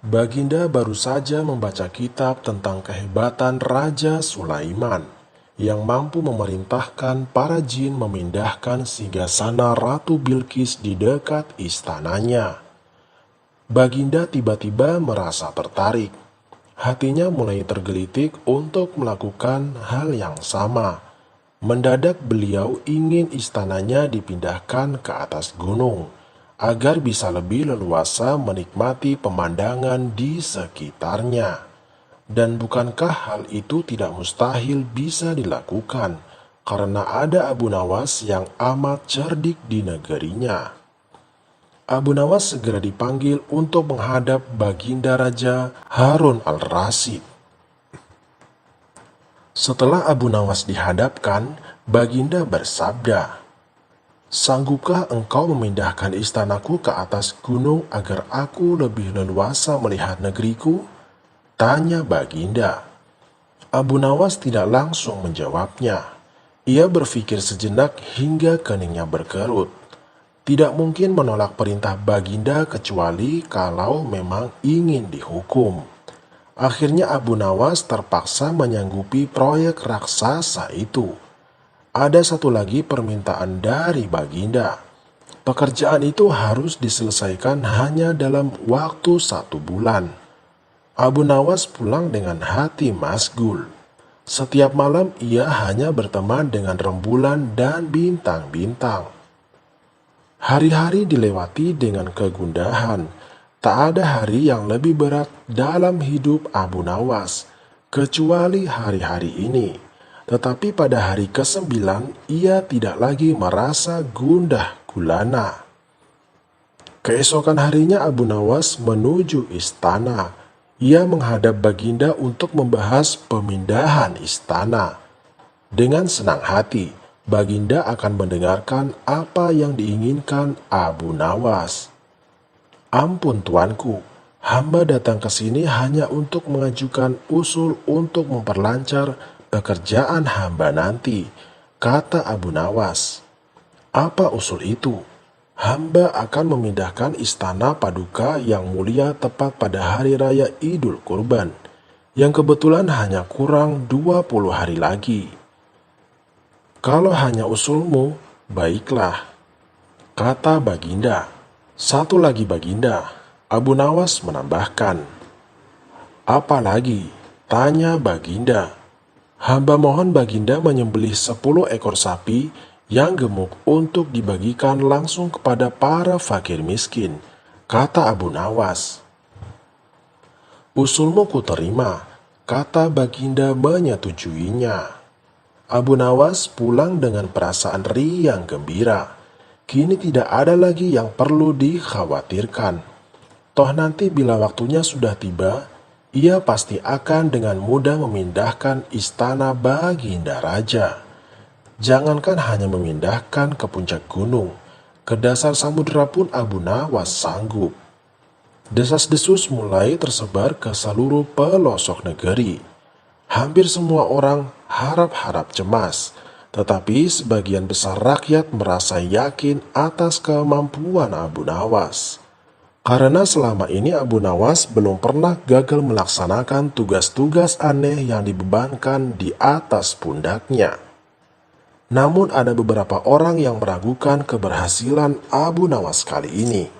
Baginda baru saja membaca kitab tentang kehebatan Raja Sulaiman yang mampu memerintahkan para jin memindahkan singgasana Ratu Bilqis di dekat istananya. Baginda tiba-tiba merasa tertarik. Hatinya mulai tergelitik untuk melakukan hal yang sama. Mendadak beliau ingin istananya dipindahkan ke atas gunung, agar bisa lebih leluasa menikmati pemandangan di sekitarnya. Dan bukankah hal itu tidak mustahil bisa dilakukan, karena ada Abu Nawas yang amat cerdik di negerinya. Abu Nawas segera dipanggil untuk menghadap Baginda Raja Harun al-Rasyid. Setelah Abu Nawas dihadapkan, Baginda bersabda, "Sanggupkah engkau memindahkan istanaku ke atas gunung agar aku lebih leluasa melihat negeriku?" tanya Baginda. Abu Nawas tidak langsung menjawabnya. Ia berpikir sejenak hingga keningnya berkerut. Tidak mungkin menolak perintah Baginda kecuali kalau memang ingin dihukum. Akhirnya Abu Nawas terpaksa menyanggupi proyek raksasa itu. Ada satu lagi permintaan dari Baginda. Pekerjaan itu harus diselesaikan hanya dalam waktu 1 bulan. Abu Nawas pulang dengan hati masgul. Setiap malam ia hanya berteman dengan rembulan dan bintang-bintang. Hari-hari dilewati dengan kegundahan. Tak ada hari yang lebih berat dalam hidup Abu Nawas, kecuali hari-hari ini. Tetapi pada hari ke-9, ia tidak lagi merasa gundah gulana. Keesokan harinya Abu Nawas menuju istana. Ia menghadap Baginda untuk membahas pemindahan istana. Dengan senang hati, Baginda akan mendengarkan apa yang diinginkan Abu Nawas. "Ampun tuanku, hamba datang ke sini hanya untuk mengajukan usul untuk memperlancar pekerjaan hamba nanti," kata Abu Nawas. "Apa usul itu?" "Hamba akan memindahkan istana Paduka yang mulia tepat pada hari raya Idul Kurban, yang kebetulan hanya kurang 20 hari lagi." "Kalau hanya usulmu, baiklah," kata Baginda. "Satu lagi Baginda," Abu Nawas menambahkan. "Apa lagi?" tanya Baginda. "Hamba mohon Baginda menyembelih 10 ekor sapi yang gemuk untuk dibagikan langsung kepada para fakir miskin," kata Abu Nawas. "Usulmu kuterima," kata Baginda menyetujuinya. Abu Nawas pulang dengan perasaan riang gembira. Kini tidak ada lagi yang perlu dikhawatirkan. Toh nanti bila waktunya sudah tiba, ia pasti akan dengan mudah memindahkan istana Baginda Raja. Jangankan hanya memindahkan ke puncak gunung, ke dasar samudera pun Abu Nawas sanggup. Desas-desus mulai tersebar ke seluruh pelosok negeri. Hampir semua orang harap-harap cemas. Tetapi sebagian besar rakyat merasa yakin atas kemampuan Abu Nawas. Karena selama ini Abu Nawas belum pernah gagal melaksanakan tugas-tugas aneh yang dibebankan di atas pundaknya. Namun ada beberapa orang yang meragukan keberhasilan Abu Nawas kali ini.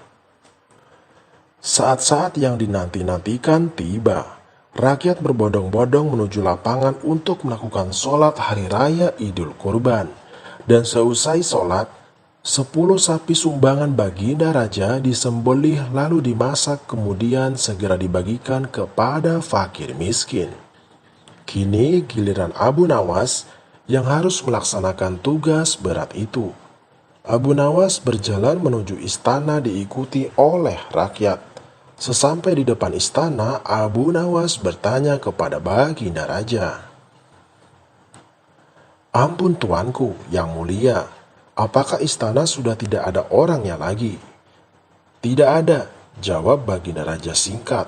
Saat-saat yang dinanti-nantikan tiba. Rakyat berbondong-bondong menuju lapangan untuk melakukan sholat hari raya Idul Kurban. Dan seusai sholat, 10 sapi sumbangan Baginda Raja disembelih lalu dimasak kemudian segera dibagikan kepada fakir miskin. Kini giliran Abu Nawas yang harus melaksanakan tugas berat itu. Abu Nawas berjalan menuju istana diikuti oleh rakyat. Sesampai di depan istana, Abu Nawas bertanya kepada Baginda Raja, "Ampun tuanku yang mulia, apakah istana sudah tidak ada orangnya lagi?" "Tidak ada," jawab Baginda Raja singkat.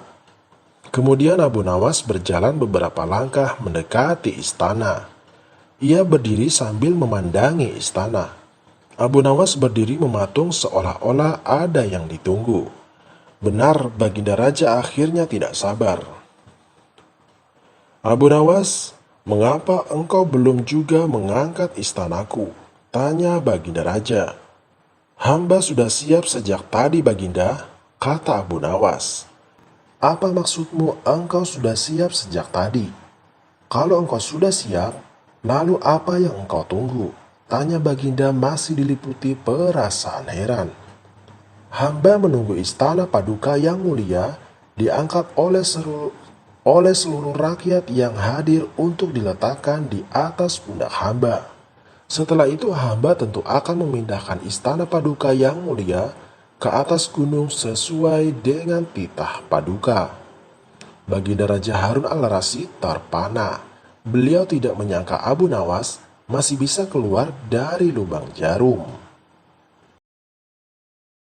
Kemudian Abu Nawas berjalan beberapa langkah mendekati istana. Ia berdiri sambil memandangi istana. Abu Nawas berdiri mematung seolah-olah ada yang ditunggu. Benar, Baginda Raja akhirnya tidak sabar. Abu Nawas, mengapa engkau belum juga mengangkat istanaku? Tanya Baginda Raja. Hamba sudah siap sejak tadi, Baginda, kata Abu Nawas. Apa maksudmu engkau sudah siap sejak tadi? Kalau engkau sudah siap, lalu apa yang engkau tunggu? Tanya Baginda masih diliputi perasaan heran. Hamba menunggu istana Paduka yang mulia diangkat oleh seluruh rakyat yang hadir untuk diletakkan di atas pundak hamba. Setelah itu hamba tentu akan memindahkan istana Paduka yang mulia ke atas gunung sesuai dengan titah Paduka. Baginda Raja Harun al-Rasyid terpana. Beliau tidak menyangka Abu Nawas masih bisa keluar dari lubang jarum.